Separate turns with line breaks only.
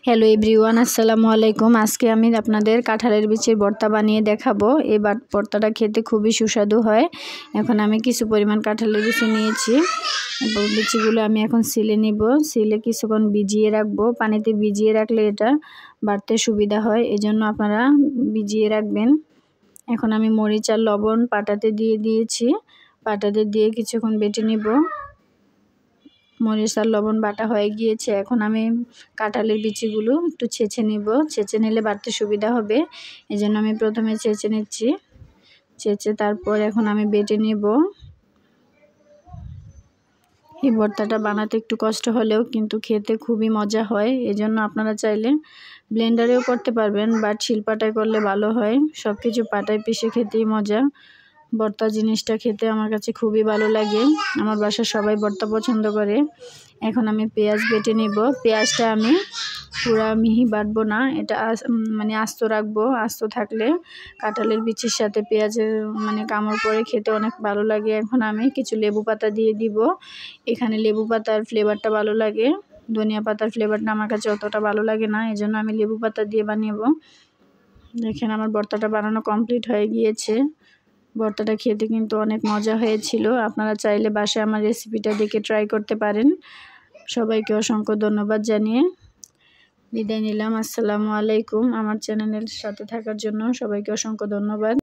Hello everyone, আসসালামু আলাইকুম। আজকে আমি আপনাদের কাঁঠালের বিচির ভর্তা বানিয়ে দেখাবো। এই ভর্তাটা খেতে খুবই সুস্বাদু হয়। এখন আমি কিছু পরিমাণ কাঁঠালের বিচি নিয়েছি এবং বিচিগুলো আমি এখন সিলে নিব। সিলে কিছুক্ষণ ভিজিয়ে রাখবো। পানিতে ভিজিয়ে রাখলে এটা বাড়তে সুবিধা হয়, এজন্য আপনারা ভিজিয়ে রাখবেন। এখন আমি মরিচ আর লবণ পাটাতে দিয়ে দিয়েছি। পাটাতে দিয়ে কিছুক্ষণ বেটে নিব। মরিচ আর লবণ বাটা হয়ে গিয়েছে। এখন আমি কাঁঠালের বিচিগুলো একটু ছেঁচে নিব। ছেঁচে নিলে বাড়তে সুবিধা হবে, এই জন্য আমি প্রথমে ছেঁচে নিচ্ছি। ছেঁচে তারপর এখন আমি বেটে নিব। এই ভর্তাটা বানাতে একটু কষ্ট হলেও কিন্তু খেতে খুবই মজা হয়, এজন্য আপনারা চাইলে ব্লেন্ডারেও করতে পারবেন, বাট শিলপাটায় করলে ভালো হয়। সব কিছু পাটায় পিষে খেতেই মজা। ভর্তা জিনিসটা খেতে আমার কাছে খুবই ভালো লাগে। আমার বাসার সবাই ভর্তা পছন্দ করে। এখন আমি পেঁয়াজ বেটে নিব। পেঁয়াজটা আমি পুরা মিহি বাটবো না, এটা মানে আস্ত রাখবো। আস্ত থাকলে কাঁঠালের বিচির সাথে পেঁয়াজের কামড় পরে খেতে অনেক ভালো লাগে। এখন আমি কিছু লেবু পাতা দিয়ে দিব। এখানে লেবু পাতার ফ্লেভারটা ভালো লাগে, ধনিয়া পাতার ফ্লেভারটা আমার কাছে অতটা ভালো লাগে না, এই জন্য আমি লেবু পাতা দিয়ে বানাবো। দেখেন আমার ভর্তাটা বানানো কমপ্লিট হয়ে গিয়েছে। ভর্তাটা খেতে কিন্তু অনেক মজা হয়েছিল। আপনারা চাইলে বাসায় আমার রেসিপিটা দেখে ট্রাই করতে পারেন। সবাইকে অসংখ্য ধন্যবাদ জানিয়ে বিদায় নিলাম। আসসালামু আলাইকুম। আমার চ্যানেলের সাথে থাকার জন্য সবাইকে অসংখ্য ধন্যবাদ।